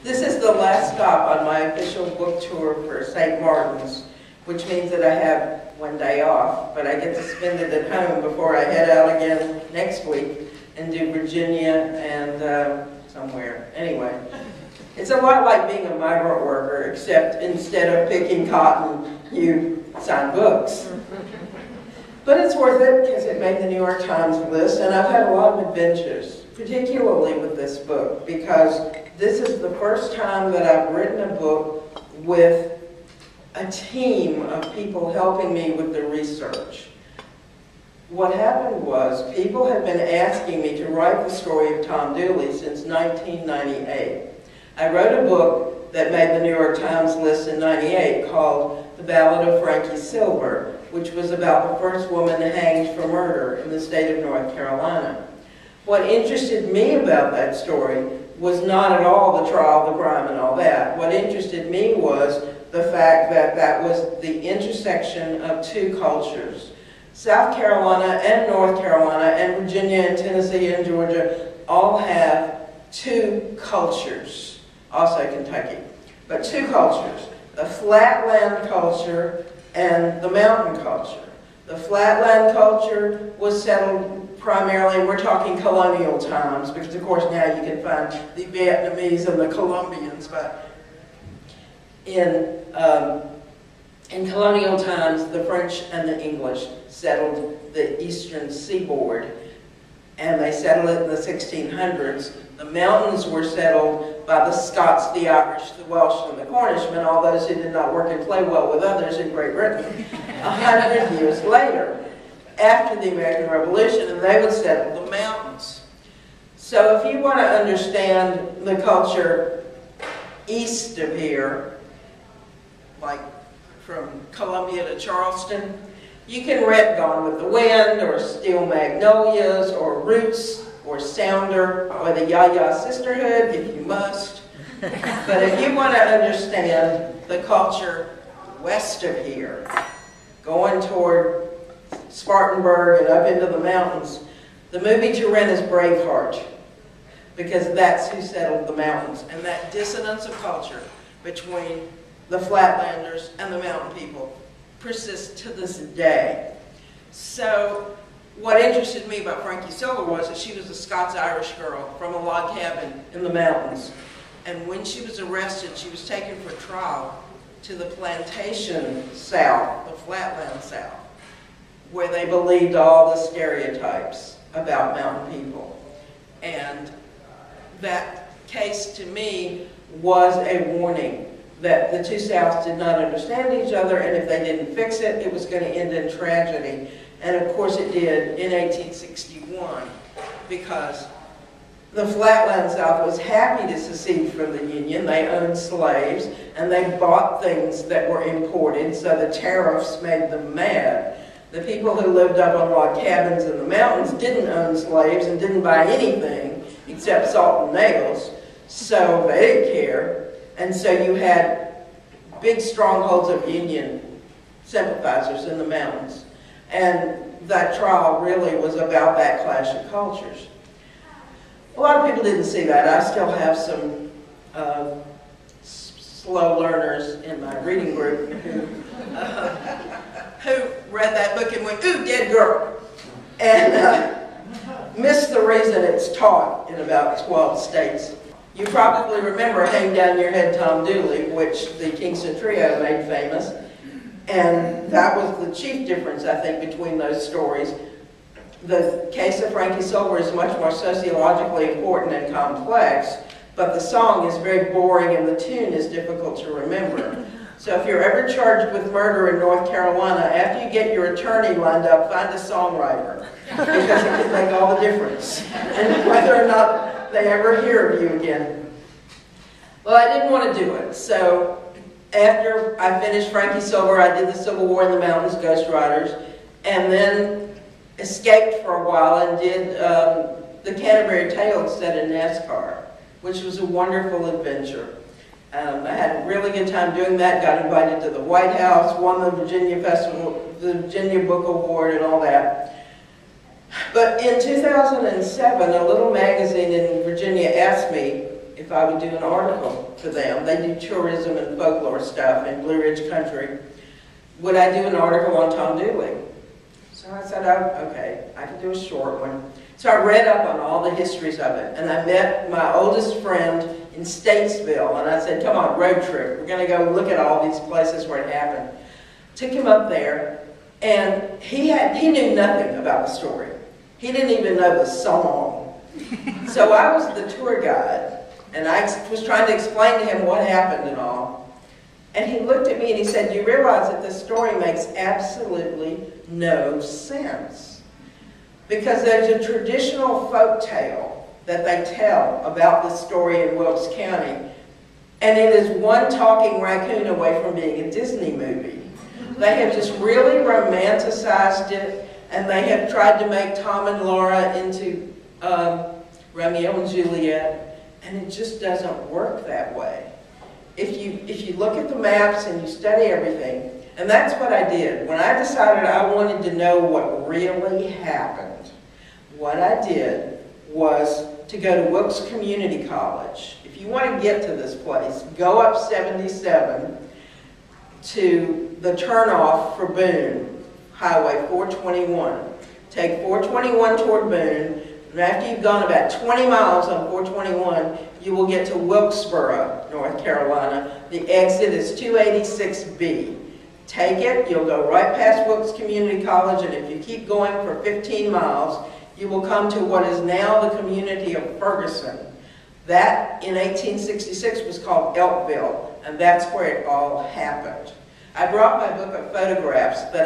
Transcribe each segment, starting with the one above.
This is the last stop on my official book tour for St. Martin's, which means that I have one day off, but I get to spend it at home before I head out again next week and do Virginia and somewhere. Anyway, it's a lot like being a migrant worker, except instead of picking cotton, you sign books. But it's worth it because it made the New York Times list, and I've had a lot of adventures, particularly with this book, because this is the first time that I've written a book with a team of people helping me with the research. What happened was, people had been asking me to write the story of Tom Dooley since 1998. I wrote a book that made the New York Times list in '98 called The Ballad of Frankie Silver, which was about the first woman hanged for murder in the state of North Carolina. What interested me about that story was not at all the trial, the crime, and all that. What interested me was the fact that that was the intersection of two cultures. South Carolina and North Carolina and Virginia and Tennessee and Georgia all have two cultures, also Kentucky, but two cultures, the flatland culture and the mountain culture. The flatland culture was settled primarily, we're talking colonial times, because of course now you can find the Vietnamese and the Colombians, but in colonial times, the French and the English settled the eastern seaboard, and they settled it in the 1600s. The mountains were settled by the Scots, the Irish, the Welsh, and the Cornishmen, all those who did not work and play well with others in Great Britain, 100 years later, after the American Revolution, and they would settle the mountains. So if you want to understand the culture east of here, like from Columbia to Charleston, you can read Gone with the Wind, or Steel Magnolias, or Roots, or Sounder, or the Ya-Ya Sisterhood, if you must. But if you want to understand the culture west of here, going toward Spartanburg and up into the mountains, the movie to rent is Braveheart, because that's who settled the mountains. And that dissonance of culture between the Flatlanders and the mountain people persists to this day. So what interested me about Frankie Silver was that she was a Scots-Irish girl from a log cabin in the mountains. And when she was arrested, she was taken for trial to the plantation south, the flatland south, where they believed all the stereotypes about mountain people. And that case, to me, was a warning that the two Souths did not understand each other, and if they didn't fix it, it was going to end in tragedy. And of course it did in 1861, because the flatland South was happy to secede from the Union. They owned slaves, and they bought things that were imported, so the tariffs made them mad. The people who lived up on log cabins in the mountains didn't own slaves and didn't buy anything except salt and nails, so they didn't care. And so you had big strongholds of Union sympathizers in the mountains. And that trial really was about that clash of cultures. A lot of people didn't see that. I still have some slow learners in my reading group who read that book and went, "Ooh, dead girl," and missed the reason it's taught in about 12 states. You probably remember Hang Down Your Head, Tom Dooley, which the Kingston Trio made famous. And that was the chief difference, I think, between those stories. The case of Frankie Silver is much more sociologically important and complex, but the song is very boring and the tune is difficult to remember. So if you're ever charged with murder in North Carolina, after you get your attorney lined up, find a songwriter, because it can make all the difference, and whether or not they ever hear of you again. Well, I didn't want to do it, so after I finished Frankie Silver, I did the Civil War in the Mountains, Ghost Riders, and then escaped for a while and did the Canterbury Tales set in NASCAR, which was a wonderful adventure. I had a really good time doing that, got invited to the White House, won the Virginia Festival, the Virginia Book Award and all that. But in 2007, a little magazine in Virginia asked me if I would do an article for them. They do tourism and folklore stuff in Blue Ridge Country. Would I do an article on Tom Dooley? So I said, oh, okay, I could do a short one. So I read up on all the histories of it, and I met my oldest friend in Statesville, and I said, come on, road trip. We're going to go look at all these places where it happened. Took him up there, and he knew nothing about the story. He didn't even know the song. So I was the tour guide, and I was trying to explain to him what happened and all. And he looked at me and he said, you realize that this story makes absolutely no sense. Because there's a traditional folk tale that they tell about this story in Wilkes County, and it is one talking raccoon away from being a Disney movie. They have just really romanticized it, and they have tried to make Tom and Laura into Romeo and Juliet, and it just doesn't work that way. If you look at the maps and you study everything, and that's what I did. When I decided I wanted to know what really happened, what I did was to go to Wilkes Community College. If you want to get to this place, go up 77 to the turnoff for Boone, Highway 421. Take 421 toward Boone, and after you've gone about 20 miles on 421, you will get to Wilkesboro, North Carolina. The exit is 286B. Take it, you'll go right past Wilkes Community College, and if you keep going for 15 miles, you will come to what is now the community of Ferguson. That, in 1866, was called Elkville, and that's where it all happened. I brought my book of photographs that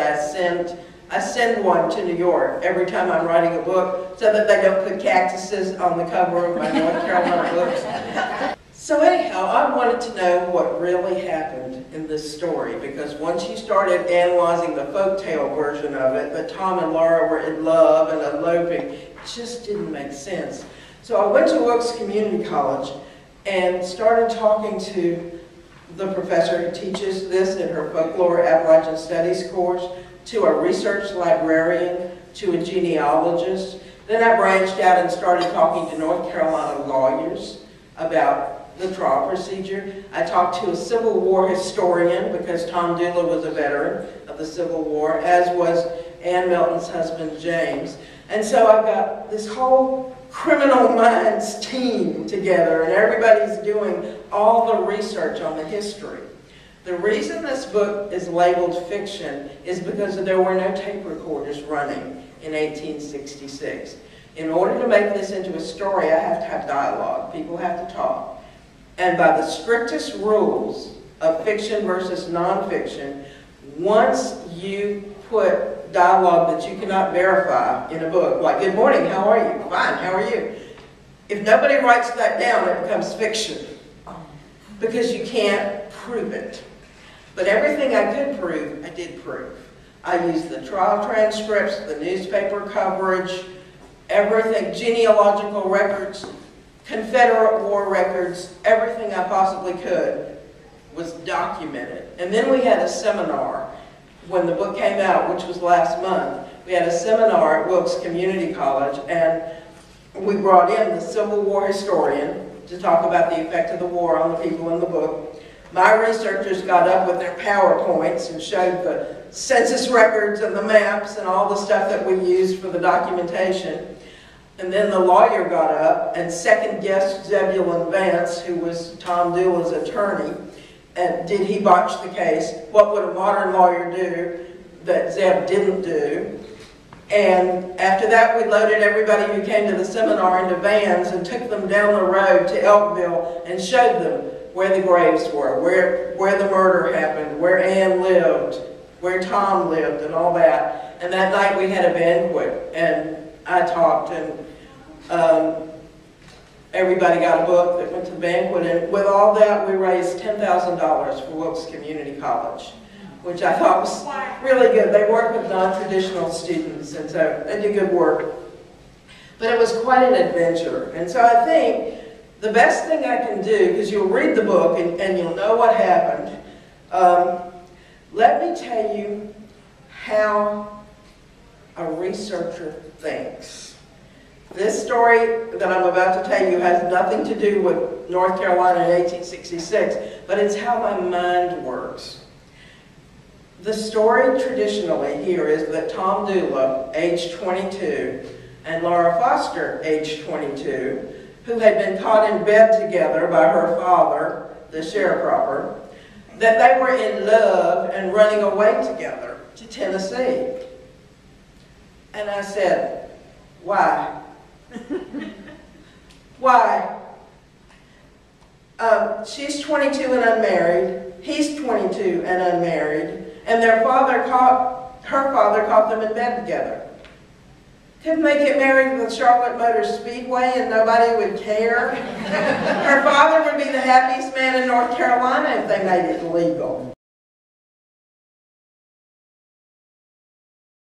I send one to New York every time I'm writing a book so that they don't put cactuses on the cover of my North Carolina books. So anyhow, I wanted to know what really happened in this story, because once you started analyzing the folktale version of it, that Tom and Laura were in love and eloping, it just didn't make sense. So I went to Wilkes Community College and started talking to the professor who teaches this in her Folklore Appalachian Studies course, to a research librarian, to a genealogist. Then I branched out and started talking to North Carolina lawyers about the trial procedure. I talked to a Civil War historian, because Tom Dooley was a veteran of the Civil War, as was Ann Milton's husband, James. And so I've got this whole criminal minds team together, and everybody's doing all the research on the history. The reason this book is labeled fiction is because there were no tape recorders running in 1866. In order to make this into a story, I have to have dialogue. People have to talk. And by the strictest rules of fiction versus nonfiction, once you put dialogue that you cannot verify in a book, like, good morning, how are you? Fine, how are you? If nobody writes that down, it becomes fiction, because you can't prove it. But everything I could prove, I did prove. I used the trial transcripts, the newspaper coverage, everything, genealogical records, Confederate War records, everything I possibly could was documented. And then we had a seminar when the book came out, which was last month. We had a seminar at Wilkes Community College, and we brought in the Civil War historian to talk about the effect of the war on the people in the book. My researchers got up with their PowerPoints and showed the census records and the maps and all the stuff that we used for the documentation. And then the lawyer got up and second-guessed Zebulon Vance, who was Tom Dooley's attorney, and did he botch the case? What would a modern lawyer do that Zeb didn't do? And after that, we loaded everybody who came to the seminar into vans and took them down the road to Elkville and showed them where the graves were, where the murder happened, where Ann lived, where Tom lived, and all that. And that night we had a banquet, and I talked, and everybody got a book that went to the banquet, and with all that, we raised $10,000 for Wilkes Community College, which I thought was really good. They work with non-traditional students, and so they do good work. But it was quite an adventure, and so I think the best thing I can do, because you'll read the book and you'll know what happened, let me tell you how a researcher thinks. This story that I'm about to tell you has nothing to do with North Carolina in 1866, but it's how my mind works. The story traditionally here is that Tom Dula, age 22, and Laura Foster, age 22, who had been caught in bed together by her father, the sharecropper, that they were in love and running away together to Tennessee. And I said, why? Why? She's 22 and unmarried. He's 22 and unmarried. And her father caught them in bed together. Couldn't they get married at the Charlotte Motor Speedway and nobody would care? Her father would be the happiest man in North Carolina if they made it legal.